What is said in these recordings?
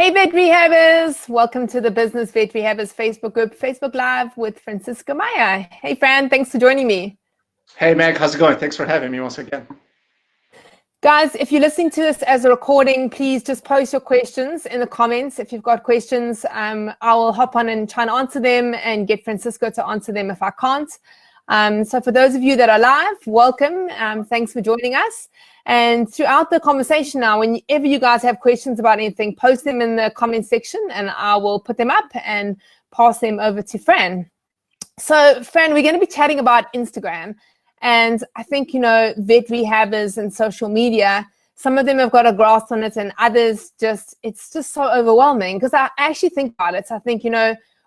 Hey Vetrehabbers, welcome to the Business Vetrehabbers Facebook group, Facebook Live with Francisco Maia. Hey Fran, thanks for joining me. Hey Meg, how's it going? Thanks for having me once again. Guys, if you're listening to this as a recording, please just post your questions in the comments. If you've got questions, I will hop on and try and answer them and get Francisco to answer them if I can't. So for those of you that are live, welcome. Thanks for joining us. And throughout the conversation now, whenever you guys have questions about anything, post them in the comment section and I will put them up and pass them over to Fran. So Fran, we're going to be chatting about Instagram. And I think, Vetrehabbers and social media, some of them have got a grasp on it and others it's just so overwhelming. Because I actually think about it. I think,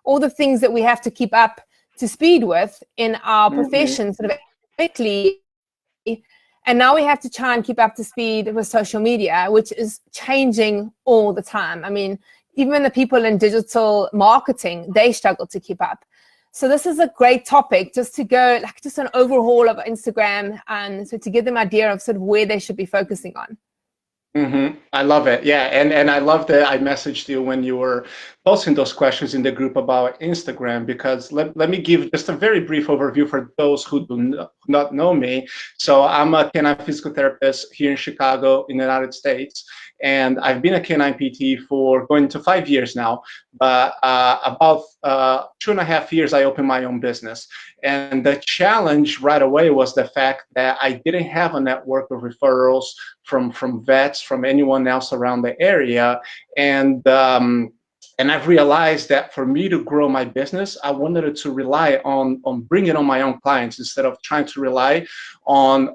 all the things that we have to keep up to speed with in our profession sort of quickly, and now we have to try and keep up to speed with social media, which is changing all the time. I mean, even the people in digital marketing, they struggle to keep up. So this is a great topic just to go just an overhaul of Instagram, and so to give them an idea of sort of where they should be focusing on. I love it. Yeah, and I love that I messaged you when you were posting those questions in the group about Instagram, because let me give just a very brief overview for those who do not know me. So I'm a canine physical therapist here in Chicago in the United States, and I've been a canine PT for going to 5 years now. But about 2.5 years, I opened my own business. And the challenge right away was the fact that I didn't have a network of referrals from vets, from anyone else around the area. And I've realized that for me to grow my business, I wanted to rely on bringing on my own clients instead of trying to rely on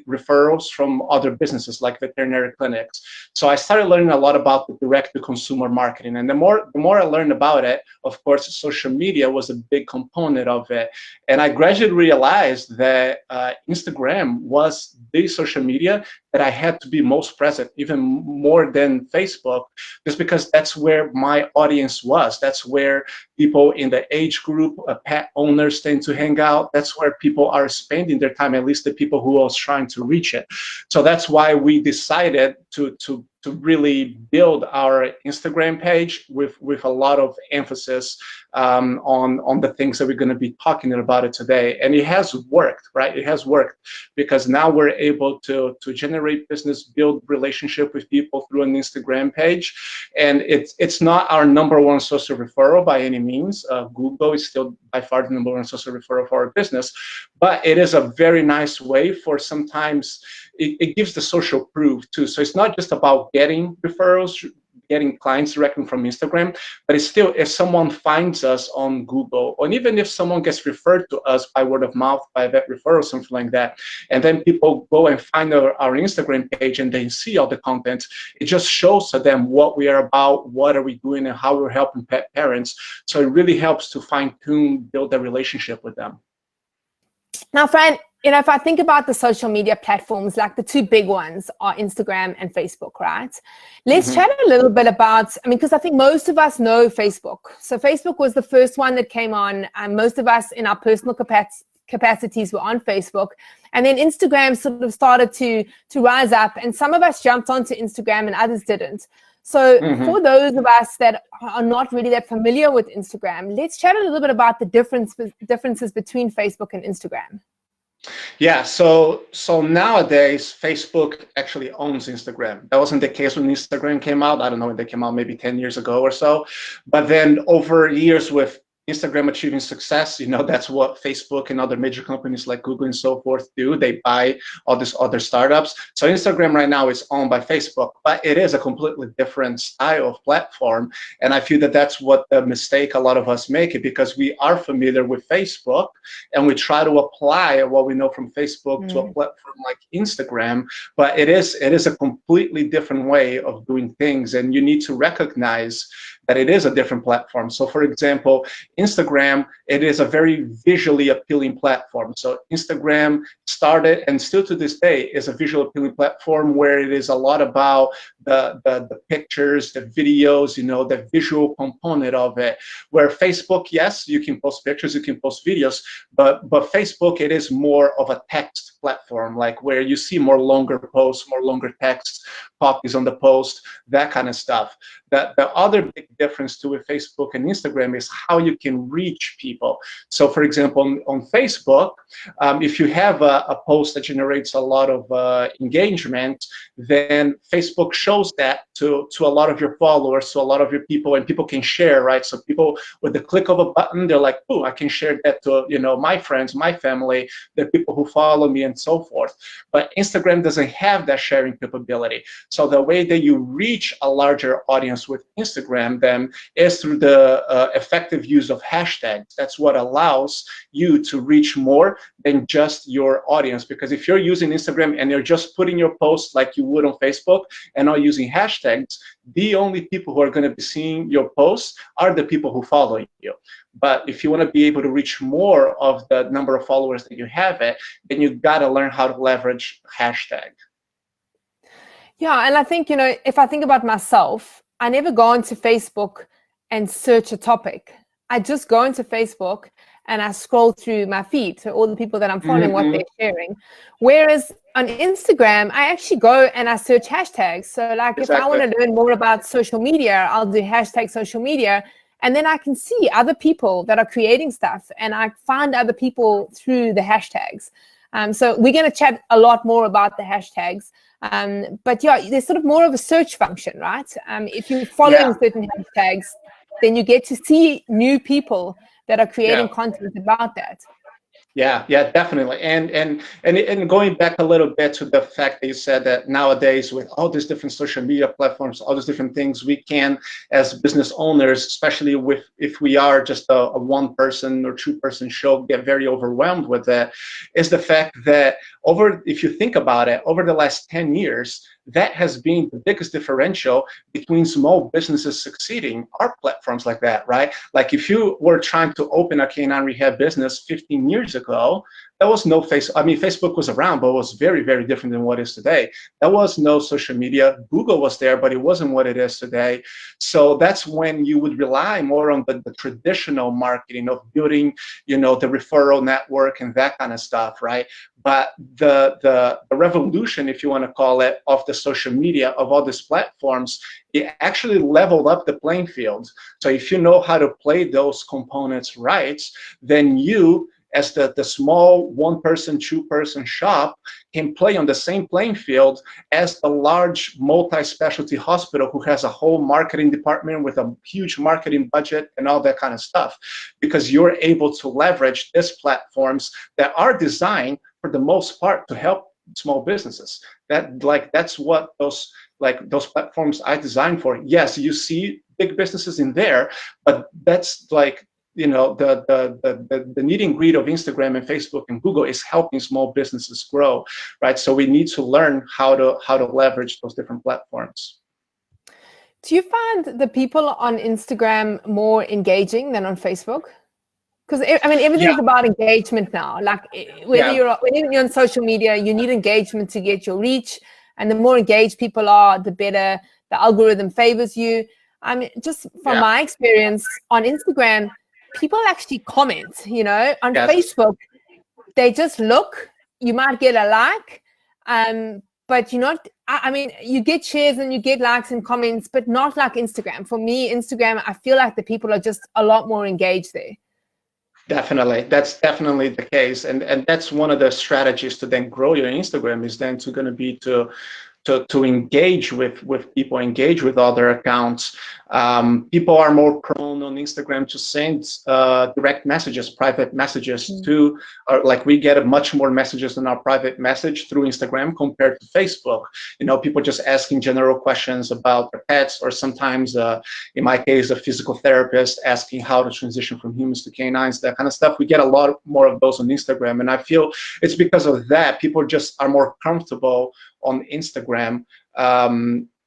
referrals from other businesses like veterinary clinics. So I started learning a lot about the direct-to-consumer marketing. And the more I learned about it, of course, social media was a big component of it. And I gradually realized that Instagram was the social media that I had to be most present, even more than Facebook, just because that's where my audience was. That's where people in the age group, pet owners tend to hang out. That's where people are spending their time, at least the people who I was trying to reach it. So that's why we decided to really build our Instagram page with a lot of emphasis on the things that we're going to be talking about it today. And it has worked, right? It has worked because now we're able to generate business, build relationship with people through an Instagram page. And it's not our #1 social referral by any means. Google is still by far the #1 social referral for our business, but it is a very nice way for sometimes it gives the social proof too. So it's not just about getting referrals, getting clients directly from Instagram, but it's still, if someone finds us on Google, or even if someone gets referred to us by word of mouth, by a vet referral, something like that, and then people go and find our Instagram page and they see all the content, it just shows to them what we are about, what are we doing, and how we're helping pet parents. So it really helps to fine-tune, build a relationship with them. Now, Fran, if I think about the social media platforms, like the two big ones are Instagram and Facebook, right? Let's chat a little bit about, because I think most of us know Facebook. So Facebook was the first one that came on, and most of us in our personal capacities were on Facebook. And then Instagram sort of started to rise up, and some of us jumped onto Instagram and others didn't. So for those of us that are not really that familiar with Instagram, let's chat a little bit about the differences between Facebook and Instagram. Yeah, so nowadays, Facebook actually owns Instagram. That wasn't the case when Instagram came out. I don't know when they came out, maybe 10 years ago or so. But then over years with Instagram achieving success, that's what Facebook and other major companies like Google and so forth do. They buy all these other startups. So Instagram right now is owned by Facebook, but it is a completely different style of platform. And I feel that that's what the mistake a lot of us make, it because we are familiar with Facebook and we try to apply what we know from Facebook to a platform like Instagram, but it is a completely different way of doing things. And you need to recognize that it is a different platform. So for example, Instagram it is a very visually appealing platform. So Instagram started, and still to this day, is a visual appealing platform where it is a lot about the pictures, the videos, the visual component of it. Where Facebook, yes, you can post pictures, you can post videos, but Facebook, it is more of a text platform, like where you see more longer posts, more longer text, copies on the post, that kind of stuff. The other big difference to with Facebook and Instagram is how you can reach people. So for example, on Facebook, if you have a post that generates a lot of engagement, then Facebook shows that to a lot of your followers, to a lot of your people, and people can share, right? So people, with the click of a button, they're like, oh, I can share that to my friends, my family, the people who follow me, and so forth. But Instagram doesn't have that sharing capability. So the way that you reach a larger audience with Instagram then is through the effective use of hashtags. That's what allows you to reach more than just your audience. Because if you're using Instagram and you're just putting your posts like you would on Facebook and not using hashtags, the only people who are going to be seeing your posts are the people who follow you. But if you want to be able to reach more of the number of followers that you have then you got to learn how to leverage hashtag. Yeah, and I think, if I think about myself, I never go onto Facebook and search a topic. I just go into Facebook and I scroll through my feed, so all the people that I'm following, what they're sharing. Whereas on Instagram, I actually go and I search hashtags. So like if I want to learn more about social media, I'll do hashtag social media. And then I can see other people that are creating stuff, and I find other people through the hashtags. So we're going to chat a lot more about the hashtags. But yeah, there's sort of more of a search function, right? If you're following certain hashtags, then you get to see new people that are creating content about that. Yeah, definitely. And going back a little bit to the fact that you said that nowadays with all these different social media platforms, all these different things, we can, as business owners, especially if we are just a one person or two person show, get very overwhelmed with that, is the fact that if you think about it, over the last 10 years, that has been the biggest differential between small businesses succeeding are platforms like that, right? Like if you were trying to open a canine rehab business 15 years ago, there was no Facebook was around, but it was very, very different than what it is today. There was no social media. Google was there, but it wasn't what it is today. So that's when you would rely more on the traditional marketing of building, the referral network and that kind of stuff, right? But the revolution, if you want to call it, of the social media, of all these platforms, it actually leveled up the playing field. So if you know how to play those components right, then you, as the small one-person, two-person shop, can play on the same playing field as a large multi-specialty hospital who has a whole marketing department with a huge marketing budget and all that kind of stuff, because you're able to leverage these platforms that are designed, for the most part, to help small businesses. That's what those platforms are designed for. Yes, you see big businesses in there, but that's like, the need and greed of Instagram and Facebook and Google is helping small businesses grow, right? So we need to learn how to leverage those different platforms. Do you find the people on Instagram more engaging than on Facebook? Because everything's about engagement now. Like whether you're on social media, you need engagement to get your reach, and the more engaged people are, the better the algorithm favors you. Just from my experience on Instagram, people actually comment. On Facebook, they just look. You might get a like, but you're not. You get shares and you get likes and comments, but not like Instagram. For me, Instagram, I feel like the people are just a lot more engaged there. Definitely, that's definitely the case, and that's one of the strategies to then grow your Instagram is then going to be to engage with people, engage with other accounts. People are more prone on Instagram to send direct messages, private messages like we get much more messages in our private message through Instagram compared to Facebook. People just asking general questions about their pets, or sometimes, in my case, a physical therapist asking how to transition from humans to canines, that kind of stuff. We get a lot more of those on Instagram, and I feel it's because of that. People just are more comfortable on Instagram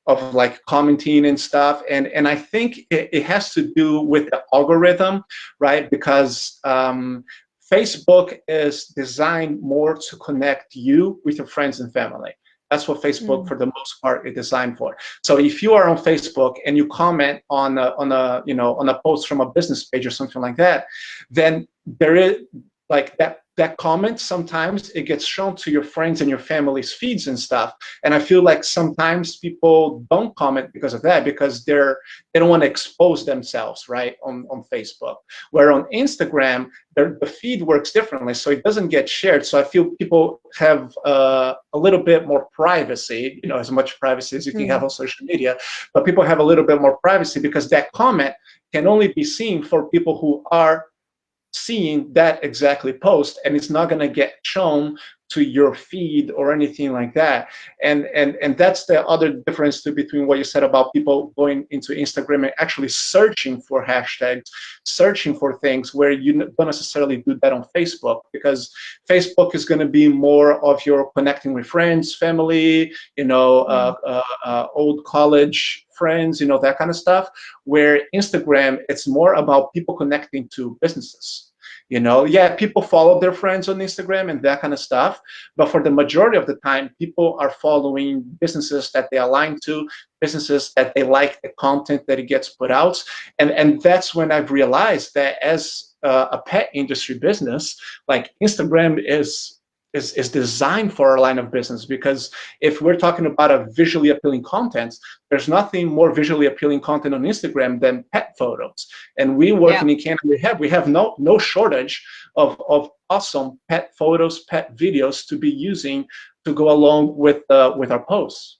like commenting and stuff, and I think it has to do with the algorithm, right? Because Facebook is designed more to connect you with your friends and family. That's what Facebook, for the most part, is designed for. So if you are on Facebook and you comment on a post from a business page or something like that, then there is like that comment, sometimes it gets shown to your friends and your family's feeds and stuff. And I feel like sometimes people don't comment because of that, because they don't want to expose themselves, right, on Facebook. Where on Instagram, the feed works differently, so it doesn't get shared. So I feel people have a little bit more privacy, as much privacy as you can have on social media, but people have a little bit more privacy because that comment can only be seen for people who are seeing that exactly post, and it's not going to get shown to your feed or anything like that. And that's the other difference between what you said about people going into Instagram and actually searching for hashtags, searching for things, where you don't necessarily do that on Facebook, because Facebook is going to be more of your connecting with friends, family, old college friends, that kind of stuff, where Instagram, it's more about people connecting to businesses. Yeah, people follow their friends on Instagram and that kind of stuff, but for the majority of the time, people are following businesses that they align to, businesses that they like the content that it gets put out. And that's when I've realized that as a pet industry business, like Instagram is designed for our line of business, because if we're talking about a visually appealing content, there's nothing more visually appealing content on Instagram than pet photos. And we work in Canada, we have no shortage of awesome pet photos, pet videos to be using to go along with our posts.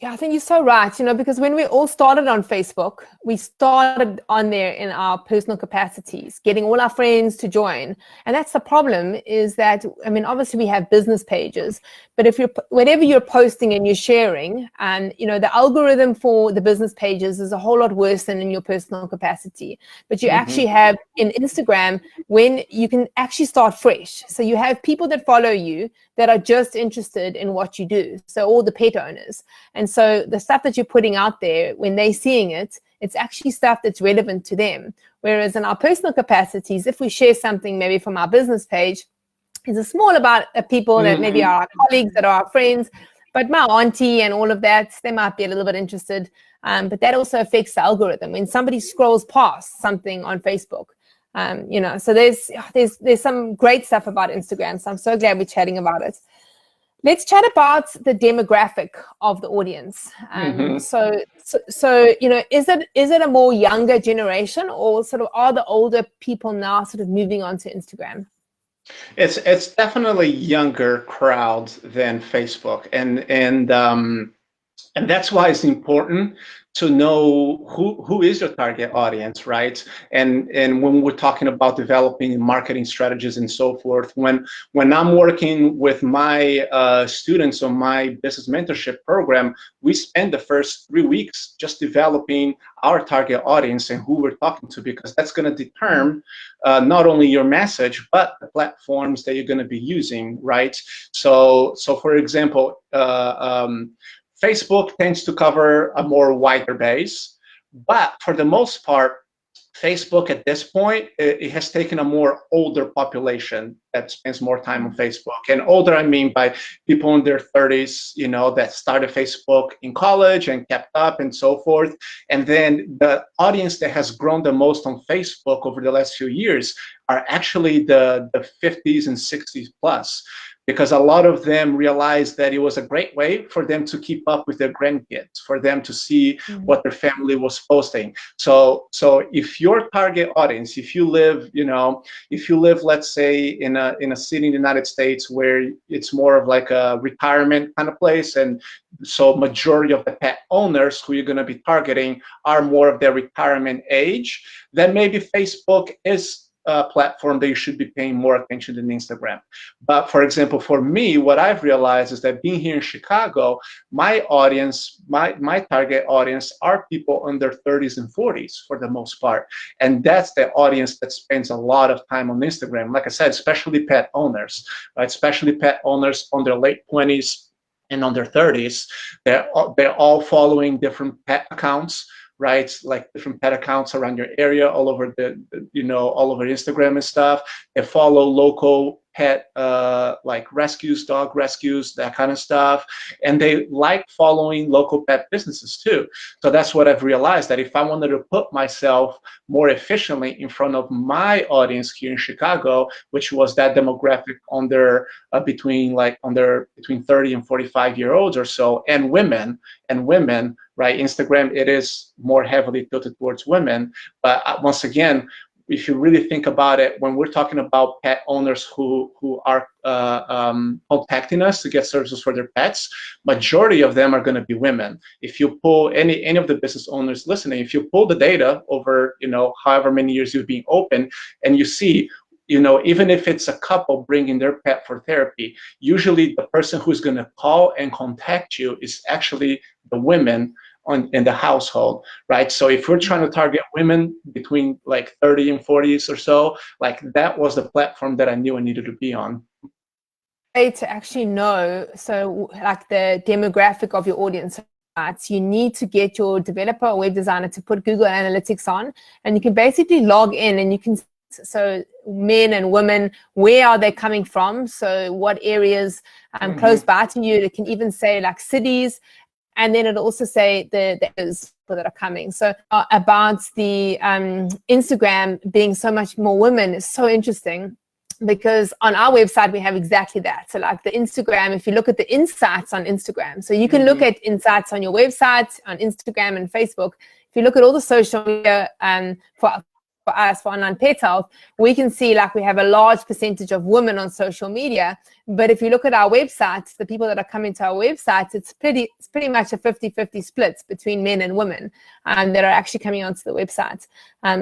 Yeah, I think you're so right, because when we all started on Facebook, we started on there in our personal capacities, getting all our friends to join. And that's the problem, is that, obviously we have business pages, but whatever you're posting and you're sharing, the algorithm for the business pages is a whole lot worse than in your personal capacity. But you actually have in Instagram, when you can actually start fresh. So you have people that follow you that are just interested in what you do. So all the pet owners. And so the stuff that you're putting out there, when they're seeing it, it's actually stuff that's relevant to them. Whereas in our personal capacities, if we share something maybe from our business page, it's a small about people that maybe are our colleagues, that are our friends, but my auntie and all of that, they might be a little bit interested. But that also affects the algorithm. When somebody scrolls past something on Facebook, so there's some great stuff about Instagram. So I'm so glad we're chatting about it. Let's chat about the demographic of the audience. So is it a more younger generation, or sort of are the older people now sort of moving on to Instagram? It's definitely younger crowd than Facebook, and that's why it's important to know who is your target audience, right? And when we're talking about developing marketing strategies and so forth, when I'm working with my students on my business mentorship program, we spend the first 3 weeks just developing our target audience and who we're talking to, because that's going to determine not only your message, but the platforms that you're going to be using, right? So for example, Facebook tends to cover a more wider base, but for the most part, Facebook at this point, it has taken a more older population that spends more time on Facebook. And older, I mean by people in their 30s, that started Facebook in college and kept up and so forth. And then the audience that has grown the most on Facebook over the last few years are actually the 50s and 60s plus, because a lot of them realized that it was a great way for them to keep up with their grandkids, for them to see what their family was posting. So if your target audience, if you live, let's say in a city in the United States where it's more of like a retirement kind of place, and so majority of the pet owners who you're going to be targeting are more of their retirement age, then maybe Facebook is platform that you should be paying more attention than Instagram. But for example, for me, what I've realized is that being here in Chicago, my audience, my target audience are people under 30s and 40s for the most part. And that's the audience that spends a lot of time on Instagram. Like I said, especially pet owners, right? Especially pet owners on their late 20s, and on their 30s, they're all following different pet accounts, right? Like different pet accounts around your area, all over all over Instagram and stuff. They follow local pet like rescues, dog rescues, that kind of stuff, and they like following local pet businesses too. So that's what I've realized, that if I wanted to put myself more efficiently in front of my audience here in Chicago, which was that demographic on their between 30 and 45-year-olds or so, and women, right? Instagram, it is more heavily tilted towards women, but once again, if you really think about it, when we're talking about pet owners who are contacting us to get services for their pets, majority of them are going to be women. If you pull any of the business owners listening, if you pull the data over, however many years you've been open, and you see, even if it's a couple bringing their pet for therapy, usually the person who's going to call and contact you is actually the women in the household, right? So if we're trying to target women between like 30 and 40s or so, like that was the platform that I knew I needed to be on. To actually know, so like the demographic of your audience, you need to get your developer or web designer to put Google Analytics on, and you can basically log in and you can, so men and women, where are they coming from? So what areas close by to you? It can even say like cities, and then it'll also say the people that are coming. So about the Instagram being so much more women is so interesting, because on our website we have exactly that. So like the Instagram, if you look at the insights on Instagram, so you can look at insights on your website, on Instagram and Facebook. If you look at all the social media for us, for Online Pet Health, we can see like we have a large percentage of women on social media. But if you look at our website, the people that are coming to our website, it's pretty much a 50-50 split between men and women that are actually coming onto the website.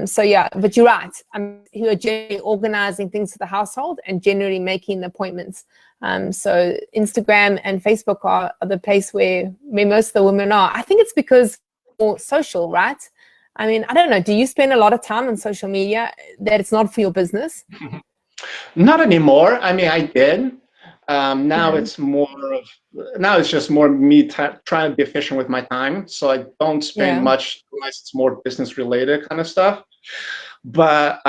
So yeah, but you're right. Who are generally organizing things for the household and generally making the appointments. So Instagram and Facebook are the place where most of the women are. I think it's because more social, right? I mean, I don't know. Do you spend a lot of time on social media that it's not for your business? Not anymore. I mean, I did. Now it's just more me trying to be efficient with my time. So I don't spend much unless it's more business related kind of stuff. But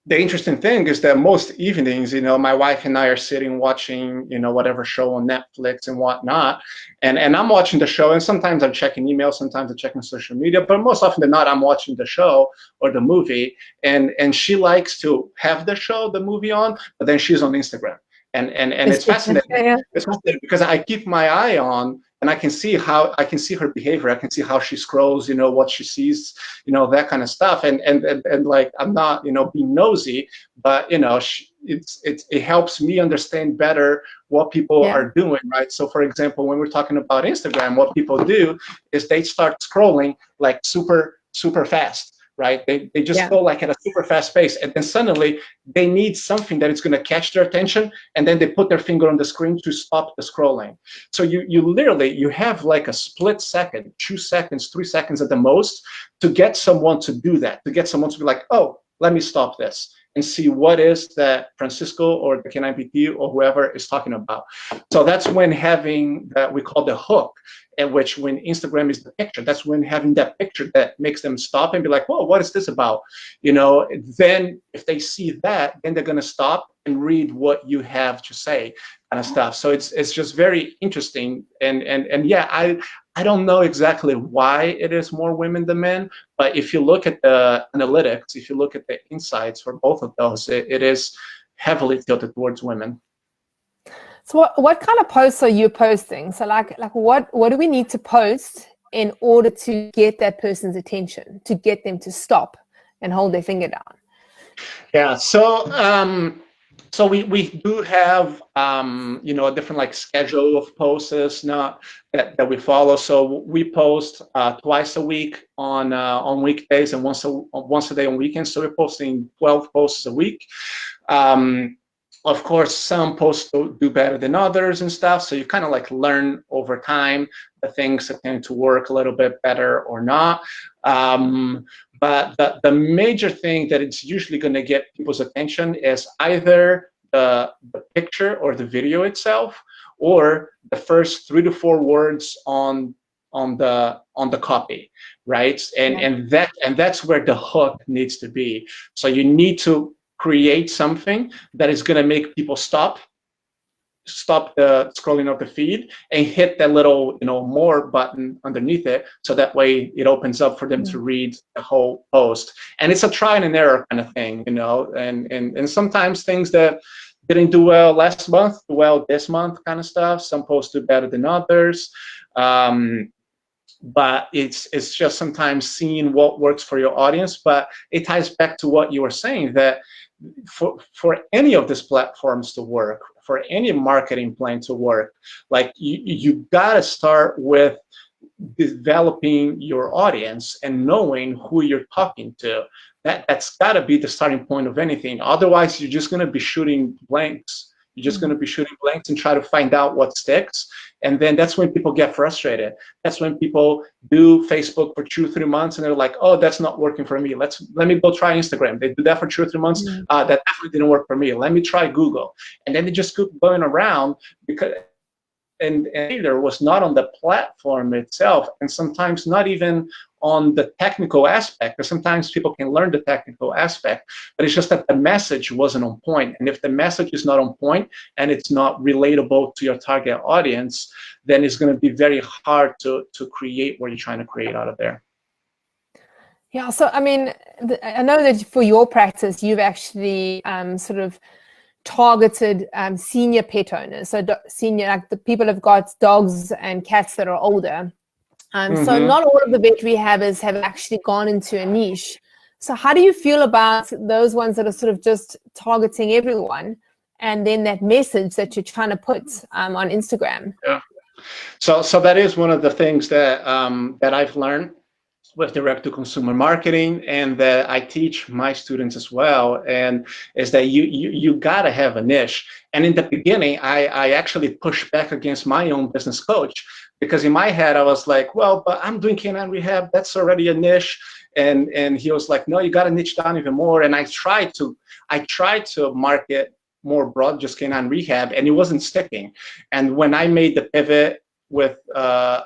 the interesting thing is that most evenings, my wife and I are sitting watching, whatever show on Netflix and whatnot. And I'm watching the show, and sometimes I'm checking emails, sometimes I'm checking social media, but most often than not, I'm watching the show or the movie. And she likes to have the movie on, but then she's on Instagram. And it's fascinating. It's fascinating because I keep my eye on, and I can see her behavior. I can see how she scrolls, what she sees, that kind of stuff. And like, I'm not, being nosy, but it helps me understand better what people are doing, right? So for example, when we're talking about Instagram, what people do is they start scrolling like super fast. Right? They just go like at a super fast pace, and then suddenly they need something that is going to catch their attention, and then they put their finger on the screen to stop the scrolling. So you literally have like a split second, 2 seconds, 3 seconds at the most to get someone to do that, to get someone to be like, oh, let me stop this and see what is that Francisco or the Canine PT or whoever is talking about. So that's when having that we call the hook, and which when Instagram is the picture, that's when having that picture that makes them stop and be like, whoa, what is this about? Then if they see that, then they're gonna stop and read what you have to say, kind of stuff. So it's just very interesting. And yeah, I don't know exactly why it is more women than men, but if you look at the analytics, if you look at the insights for both of those, it is heavily tilted towards women. So what kind of posts are you posting? So like what do we need to post in order to get that person's attention, to get them to stop and hold their finger down? Yeah, so we do have a different like schedule of posts now that we follow. So we post twice a week on weekdays and once a day on weekends. So we're posting 12 posts a week. Of course, some posts do better than others and stuff. So you kind of like learn over time the things that tend to work a little bit better or not. But the major thing that it's usually going to get people's attention is either the picture or the video itself, or the first 3 to 4 words on the copy, right? And that's where the hook needs to be. So you need to create something that is going to make people stop the scrolling of the feed and hit that little more button underneath it, so that way it opens up for them to read the whole post. And it's a try and error kind of thing, and sometimes things that didn't do well last month do well this month kind of stuff. Some posts do better than others, but it's just sometimes seeing what works for your audience. But it ties back to what you were saying, that for any of these platforms to work, for any marketing plan to work, like you gotta start with developing your audience and knowing who you're talking to. That's gotta be the starting point of anything. Otherwise, you're just gonna be shooting blanks. You're just going to be shooting blanks and try to find out what sticks. And then that's when people get frustrated. That's when people do Facebook for 2-3 months and they're like, oh, that's not working for me. Let me go try Instagram. They do that for 2 or 3 months. That definitely didn't work for me. Let me try Google. And then they just keep going around, because and failure was not on the platform itself, and sometimes not even on the technical aspect, because sometimes people can learn the technical aspect, but it's just that the message wasn't on point. And if the message is not on point and it's not relatable to your target audience, then it's going to be very hard to create what you're trying to create out of there. Yeah, so I mean, I know that for your practice, you've actually sort of targeted senior pet owners, so senior, like the people have got dogs and cats that are older. So not all of the Vetrehabbers have actually gone into a niche. So how do you feel about those ones that are sort of just targeting everyone, and then that message that you're trying to put on Instagram? Yeah. So that is one of the things that that I've learned with direct-to-consumer marketing, and that I teach my students as well, and is that you gotta have a niche. And in the beginning, I actually pushed back against my own business coach, because in my head I was like, well, but I'm doing canine rehab, that's already a niche. And he was like, no, you gotta niche down even more. And I tried to market more broad, just canine rehab, and it wasn't sticking. And when I made the pivot with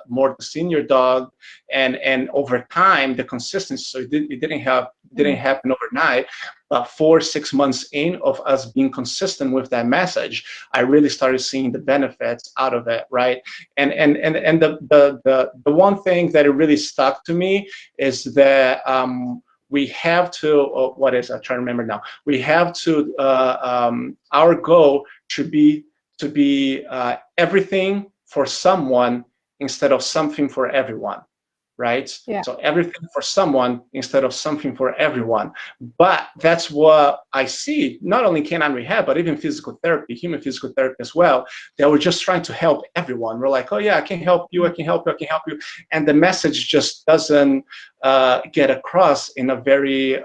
more the senior dog, and over time the consistency, so it didn't happen overnight, but 4-6 months in of us being consistent with that message, I really started seeing the benefits out of it, right? And the one thing that it really stuck to me is that we have to, what is, I'm trying to remember now, we have to, our goal should be to be everything for someone instead of something for everyone, right? Yeah. So everything for someone instead of something for everyone. But that's what I see, not only canine rehab, but even physical therapy, human physical therapy as well, that we're just trying to help everyone. We're like, oh yeah, I can help you, I can help you, I can help you. And the message just doesn't get across in a very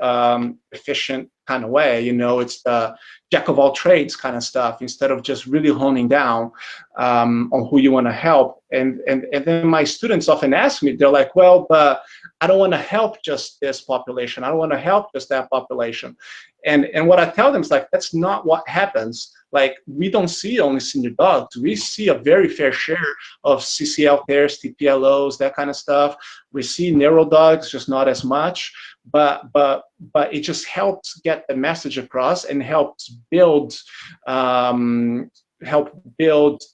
efficient kind of way. It's the jack of all trades kind of stuff, instead of just really honing down on who you want to help. And then my students often ask me, they're like, well, but I don't want to help just this population. I don't want to help just that population. And what I tell them is like, that's not what happens. Like, we don't see only senior dogs. We see a very fair share of CCL pairs, TPLOs, that kind of stuff. We see neural dogs, just not as much. But it just helps get the message across, and helps build to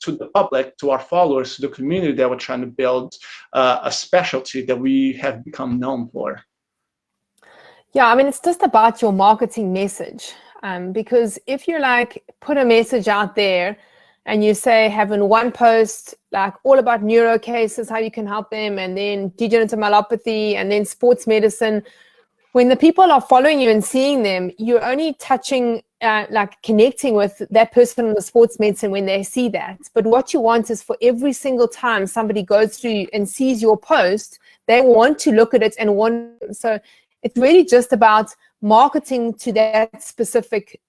the public, to our followers, to the community that we're trying to build a specialty that we have become known for. Yeah, I mean, it's just about your marketing message. Because if you like put a message out there and you say, having one post like all about neuro cases, how you can help them, and then degenerative myelopathy, and then sports medicine, when the people are following you and seeing them, you're only touching, like connecting with that person in the sports medicine when they see that. But what you want is for every single time somebody goes through and sees your post, they want to look at it and want. So it's really just about marketing to that specific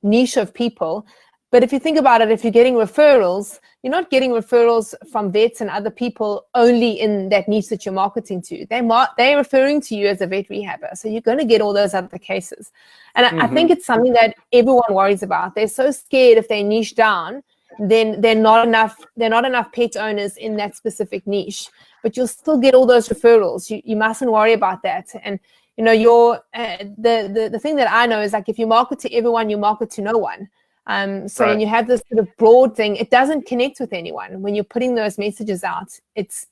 niche of people. But if you think about it, if you're getting referrals, you're not getting referrals from vets and other people only in that niche that you're marketing to. They're referring to you as a vet rehabber. So you're going to get all those other cases. And I think it's something that everyone worries about. They're so scared if they niche down then they're not enough pet owners in that specific niche, but you'll still get all those referrals. You mustn't worry about that. And the thing that I know is, like, if you market to everyone, you market to no one. So when you have this sort of broad thing, it doesn't connect with anyone. When you're putting those messages out,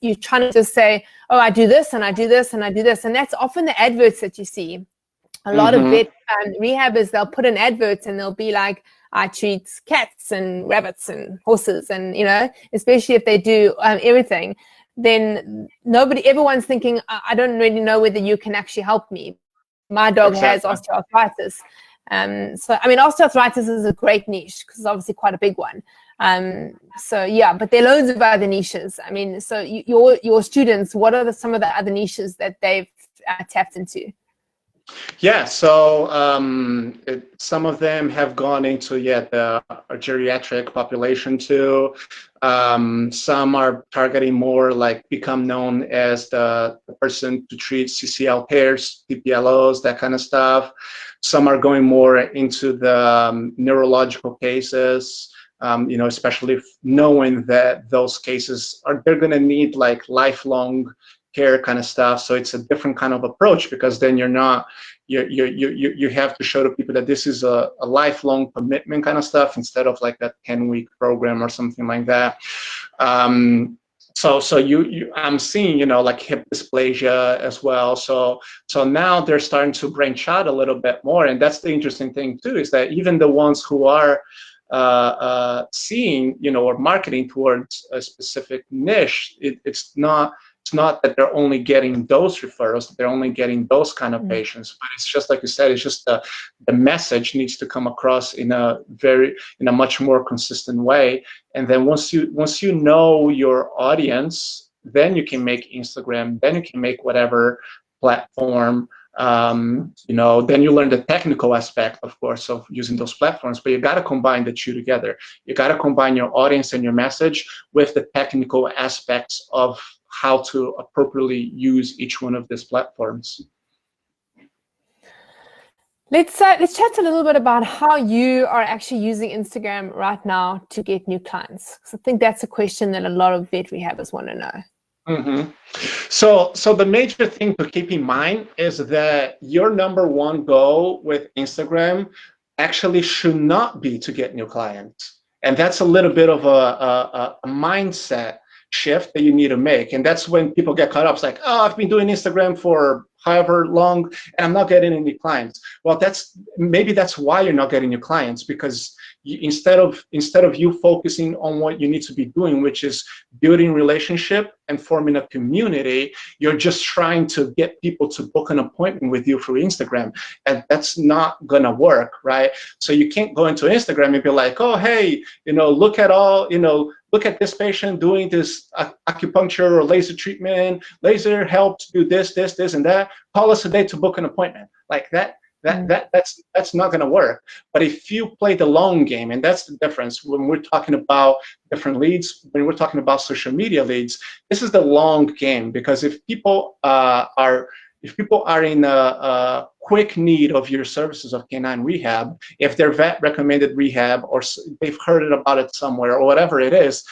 you're trying to just say, oh, I do this and I do this and I do this. And that's often the adverts that you see. A lot of vet rehabbers, they'll put in adverts and they'll be like, I treat cats and rabbits and horses, and especially if they do everything, then everyone's thinking, I don't really know whether you can actually help me. My dog has osteoarthritis. So I mean, osteoarthritis is a great niche because it's obviously quite a big one. So yeah, but there are loads of other niches. I mean, so your students, what are some of the other niches that they've tapped into? Yeah, so some of them have gone into the geriatric population too. Some are targeting more like become known as the person to treat CCL pairs, PPLOs, that kind of stuff. Some are going more into the neurological cases, especially knowing that those cases they're going to need like lifelong care kind of stuff. So it's a different kind of approach, because then you have to show to people that this is a lifelong commitment kind of stuff, instead of like that 10-week program or something like that. So I'm seeing, like hip dysplasia as well. So now they're starting to branch out a little bit more. And that's the interesting thing too, is that even the ones who are seeing, or marketing towards a specific niche, it's not that they're only getting those referrals, they're only getting those kind of patients, but it's just like you said, it's just the message needs to come across in a much more consistent way. And then once you know your audience, then you can make Instagram, then you can make whatever platform. Then you learn the technical aspect, of course, of using those platforms, but you got to combine the two together. You got to combine your audience and your message with the technical aspects of how to appropriately use each one of these platforms. Let's chat a little bit about how you are actually using Instagram right now to get new clients. So I think that's a question that a lot of vet rehabbers want to know. So the major thing to keep in mind is that your number one goal with Instagram actually should not be to get new clients. And that's a little bit of a mindset shift that you need to make. And that's when people get caught up. It's like, oh, I've been doing Instagram for however long and I'm not getting any clients. Well, maybe that's why you're not getting new clients, because instead of you focusing on what you need to be doing, which is building relationship and forming a community, you're just trying to get people to book an appointment with you through Instagram, and that's not gonna work, right? So you can't go into Instagram and be like, oh, hey, look at this patient doing this acupuncture or laser treatment. Laser helps do this, and that. Call us today to book an appointment. Like that's not going to work. But if you play the long game, and that's the difference when we're talking about different leads, when we're talking about social media leads, this is the long game. Because if people are in a quick need of your services of canine rehab, if they're vet recommended rehab or they've heard about it somewhere or whatever it is,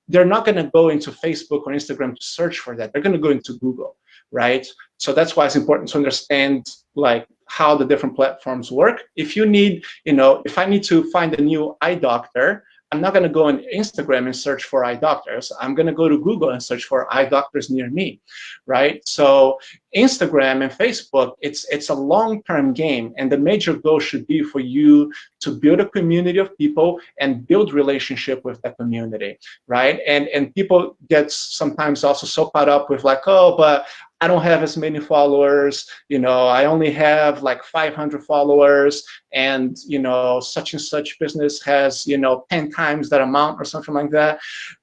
they're not going to go into Facebook or Instagram to search for that. They're going to go into Google, right? So that's why it's important to understand like how the different platforms work. If you need, if I need to find a new eye doctor, I'm not going to go on Instagram and search for eye doctors. I'm going to go to Google and search for eye doctors near me, right? So Instagram and Facebook, it's a long-term game, and the major goal should be for you to build a community of people and build relationship with that community, right? And people get sometimes also so caught up with like, oh, but I don't have as many followers, I only have like 500 followers, and such and such business has 10 times that amount or something like that.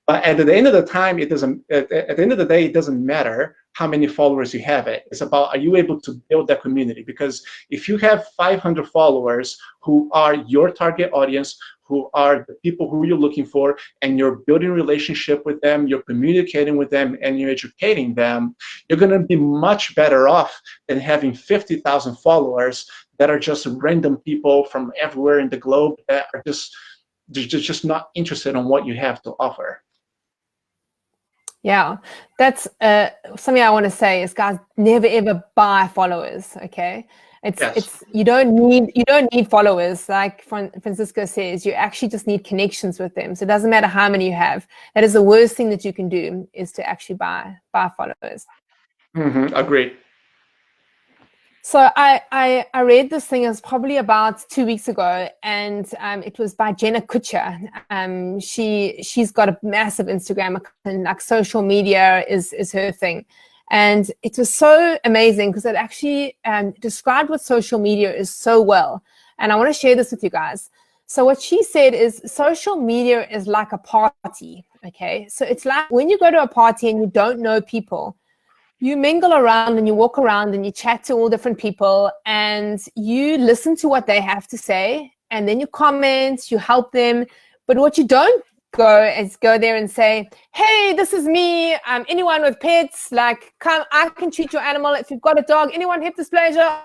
But at the end of the time, it doesn't. At the end of the day, it doesn't matter how many followers you have. It's about, are you able to build that community? Because if you have 500 followers who are your target audience, who are the people who you're looking for, and you're building relationship with them, you're communicating with them, and you're educating them, you're going to be much better off than having 50,000 followers that are just random people from everywhere in the globe that are just they're just not interested in what you have to offer. Yeah, that's something I want to say is, guys, never ever buy followers. Okay, it's you don't need followers. Like Francisco says, you actually just need connections with them. So it doesn't matter how many you have. That is the worst thing that you can do, is to actually buy followers. Agreed. So I read this thing, it was probably about 2 weeks ago, and it was by Jenna Kutcher. She's got a massive Instagram account, and like social media is her thing. And it was so amazing because it actually described what social media is so well. And I want to share this with you guys. So what she said is, social media is like a party, okay? So it's like when you go to a party and you don't know people, you mingle around and you walk around and you chat to all different people and you listen to what they have to say, and then you comment, you help them. But what you don't go there and say, hey, this is me, anyone with pets, like, come, I can treat your animal. If you've got a dog, anyone hip dysplasia,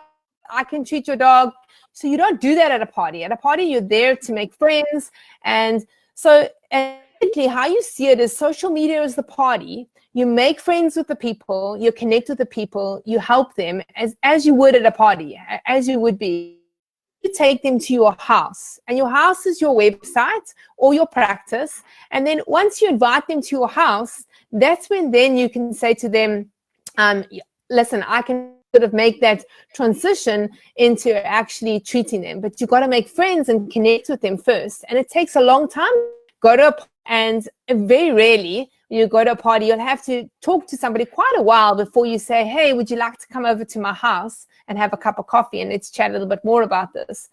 I can treat your dog. So you don't do that at a party. At a party, you're there to make friends. And so how you see it is, social media is the party. You make friends with the people, you connect with the people, you help them as you would at a party, as you would be. You take them to your house, and your house is your website or your practice. And then once you invite them to your house, that's when then you can say to them, listen, I can sort of make that transition into actually treating them. But you've got to make friends and connect with them first. And it takes a long time. Go to and very rarely you go to a party, you'll have to talk to somebody quite a while before you say, hey, would you like to come over to my house and have a cup of coffee and let's chat a little bit more about this.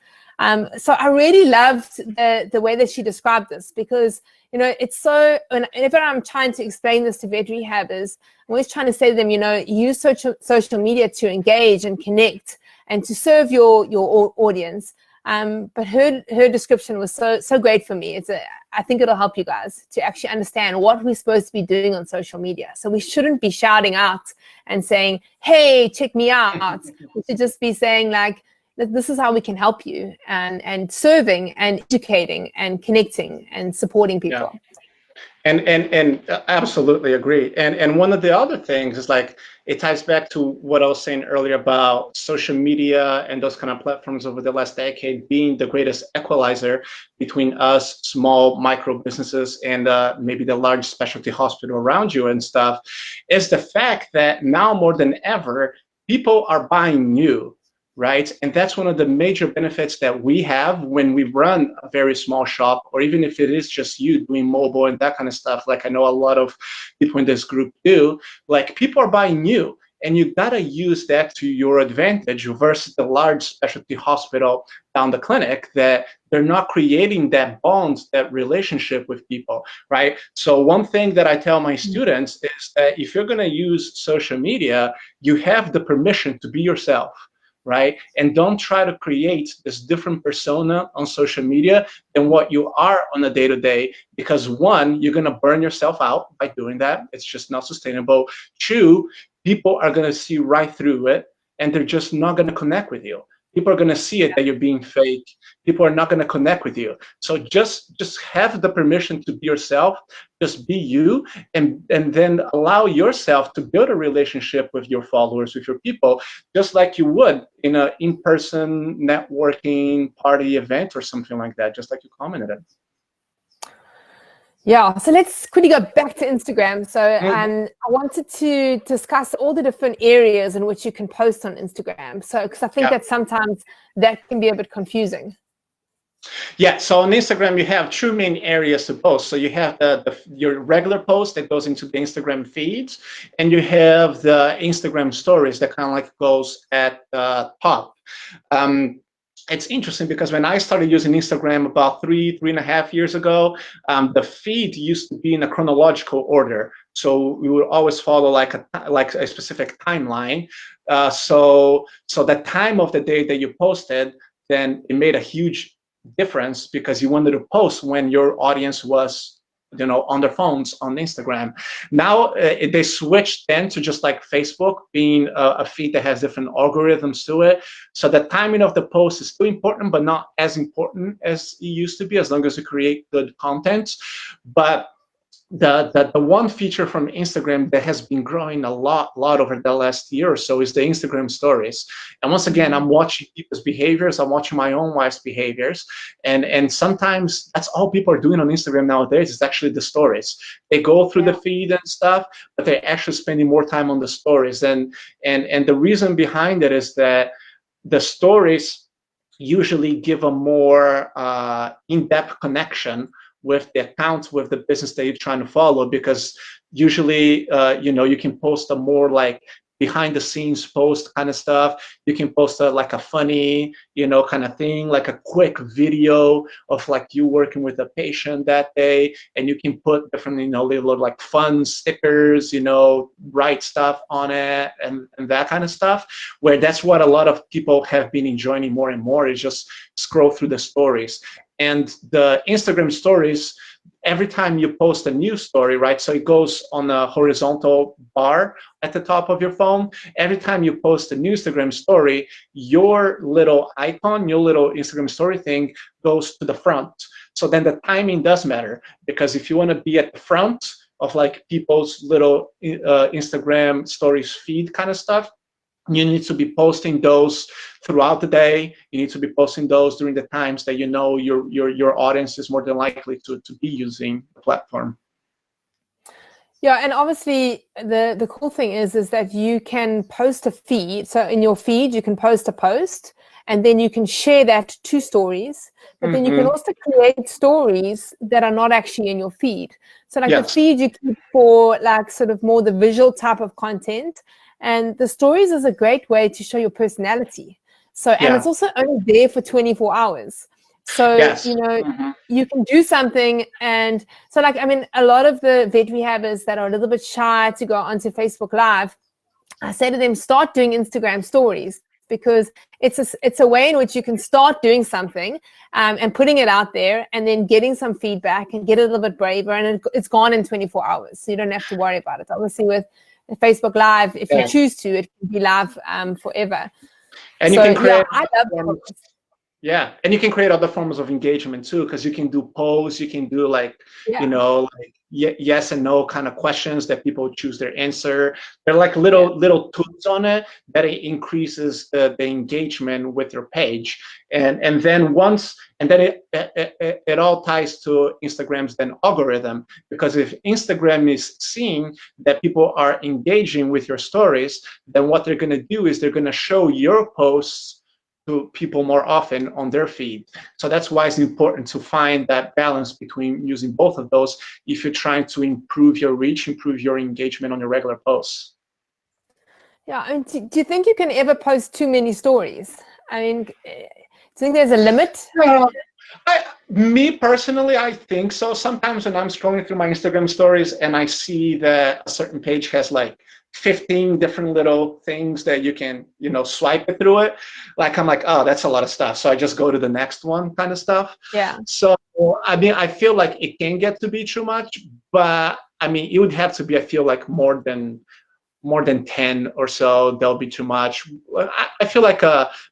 So I really loved the way that she described this, because, you know, it's so, whenever I'm trying to explain this to Vetrehabbers, I'm always trying to say to them, you know, use social media to engage and connect and to serve your audience. But her description was so great for me. I think it'll help you guys to actually understand what we're supposed to be doing on social media. So we shouldn't be shouting out and saying, hey, check me out. We should just be saying, like, this is how we can help you, and serving and educating and connecting and supporting people. Yeah. And absolutely agree. And one of the other things is, like, it ties back to what I was saying earlier about social media and those kind of platforms over the last decade being the greatest equalizer between us small micro businesses and maybe the large specialty hospital around you and stuff, is the fact that now more than ever, people are buying new. Right. And that's one of the major benefits that we have when we run a very small shop, or even if it is just you doing mobile and that kind of stuff, like I know a lot of people in this group do. Like, people are buying new, and you got to use that to your advantage versus the large specialty hospital down the clinic, that they're not creating that bond, that relationship with people. Right. So one thing that I tell my students is that if you're going to use social media, you have the permission to be yourself. Right? And don't try to create this different persona on social media than what you are on a day-to-day, because one, you're going to burn yourself out by doing that. It's just not sustainable. Two, people are going to see right through it, and they're just not going to connect with you. People are going to see it that you're being fake. People are not going to connect with you. So just have the permission to be yourself. Just be you, and then allow yourself to build a relationship with your followers, with your people, just like you would in an in-person networking party event or something like that, just like you commented on. Yeah, so let's quickly go back to Instagram. So I wanted to discuss all the different areas in which you can post on Instagram. So, because I think that sometimes that can be a bit confusing. Yeah, so on Instagram, you have two main areas to post. So you have your regular post that goes into the Instagram feeds, and you have the Instagram stories that kind of like goes at the top. It's interesting because when I started using Instagram about three and a half years ago, the feed used to be in a chronological order. So we would always follow like a specific timeline. So the time of the day that you posted, then it made a huge difference, because you wanted to post when your audience was on their phones on Instagram. Now they switched then to just like Facebook being a feed that has different algorithms to it. So the timing of the post is still important, but not as important as it used to be, as long as you create good content. But the one feature from Instagram that has been growing a lot over the last year or so is the Instagram stories. And once again, I'm watching people's behaviors. I'm watching my own wife's behaviors. And sometimes that's all people are doing on Instagram nowadays is actually the stories. They go through the feed and stuff, but they're actually spending more time on the stories. And the reason behind it is that the stories usually give a more in-depth connection with the account, with the business that you're trying to follow, because usually, you can post a more like behind the scenes post kind of stuff. You can post like a funny, kind of thing, like a quick video of like you working with a patient that day, and you can put different, little like fun stickers, write stuff on it and that kind of stuff, where that's what a lot of people have been enjoying more and more, is just scroll through the stories. And the Instagram stories, every time you post a new story, right? So it goes on a horizontal bar at the top of your phone. Every time you post a new Instagram story, your little icon, your little Instagram story thing goes to the front. So then the timing does matter, because if you want to be at the front of like people's little Instagram stories feed kind of stuff, you need to be posting those throughout the day. You need to be posting those during the times that your audience is more than likely to be using the platform. Yeah, and obviously the cool thing is that you can post a feed. So in your feed, you can post a post, and then you can share that to stories. But then you can also create stories that are not actually in your feed. So like the feed you keep for like sort of more the visual type of content. And the stories is a great way to show your personality. So, and it's also only there for 24 hours. So, you can do something. And so like, I mean, a lot of the Vetrehabbers that are a little bit shy to go onto Facebook Live, I say to them, start doing Instagram stories, because it's a way in which you can start doing something and putting it out there, and then getting some feedback and get a little bit braver. And it's gone in 24 hours. So you don't have to worry about it. Obviously with Facebook Live, if you choose to, it can be live forever. And you can create, I love it. Yeah, and you can create other forms of engagement too, because you can do polls, you can do like, like yes and no kind of questions that people choose their answer. They're like little tools on it that it increases the engagement with your page, and then it all ties to Instagram's then algorithm, because if Instagram is seeing that people are engaging with your stories, then what they're going to do is they're going to show your posts to people more often on their feed. So that's why it's important to find that balance between using both of those if you're trying to improve your reach, improve your engagement on your regular posts. Yeah, I mean, do you think you can ever post too many stories? I mean, do you think there's a limit? Me personally, I think so. Sometimes when I'm scrolling through my Instagram stories and I see that a certain page has like 15 different little things that you can, swipe it through it, like I'm like, oh, that's a lot of stuff. So I just go to the next one kind of stuff. Yeah. So, I mean, I feel like it can get to be too much, but I mean, it would have to be, I feel like more than 10 or so, they'll be too much. I feel like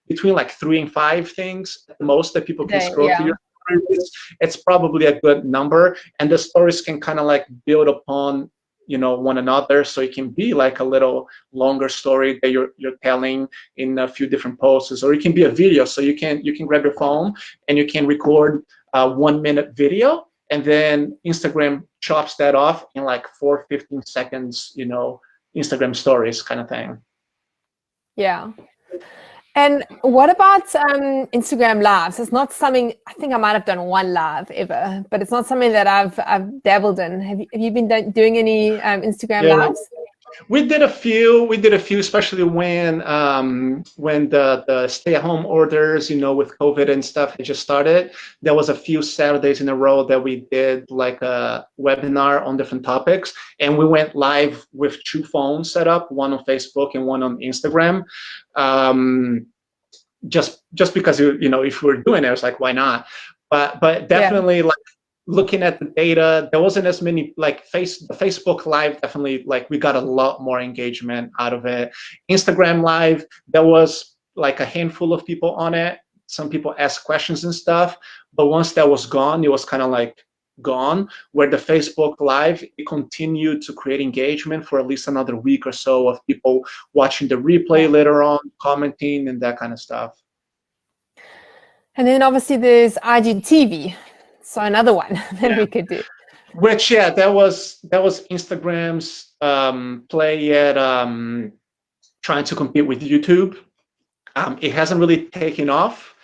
between like 3 and 5 things at the most that people can scroll through your stories, it's probably a good number. And the stories can kind of like build upon one another, so it can be like a little longer story that you're telling in a few different posts, or it can be a video. So you can grab your phone and you can record a 1-minute video, and then Instagram chops that off in like 15 seconds, Instagram stories kind of thing. Yeah. And what about Instagram lives? It's not something, I think I might have done one live ever, but it's not something that I've dabbled in. Have you been doing any Instagram lives? We did a few, especially when the stay-at-home orders, with COVID and stuff had just started. There was a few Saturdays in a row that we did like a webinar on different topics, and we went live with 2 phones set up, one on Facebook and one on Instagram. Just because if we're doing it, it's like, why not? But definitely like looking at the data, there wasn't as many, like the Facebook Live definitely, like we got a lot more engagement out of it. Instagram Live, there was like a handful of people on it. Some people asked questions and stuff, but once that was gone, it was kind of like gone. Where the Facebook Live, it continued to create engagement for at least another week or so of people watching the replay later on, commenting and that kind of stuff. And then obviously there's IGTV. So another one that we could do. Which, yeah, that was Instagram's play at trying to compete with YouTube. It hasn't really taken off,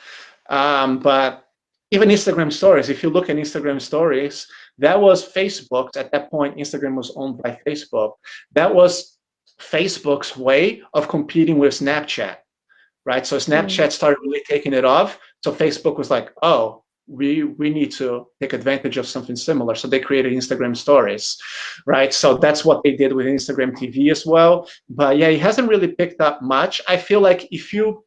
but even Instagram stories, if you look at Instagram stories, that was Facebook's, at that point, Instagram was owned by Facebook. That was Facebook's way of competing with Snapchat, right? So Snapchat started really taking it off. So Facebook was like, oh, we need to take advantage of something similar. So they created Instagram stories, right? So that's what they did with Instagram TV as well. But yeah, it hasn't really picked up much. I feel like if you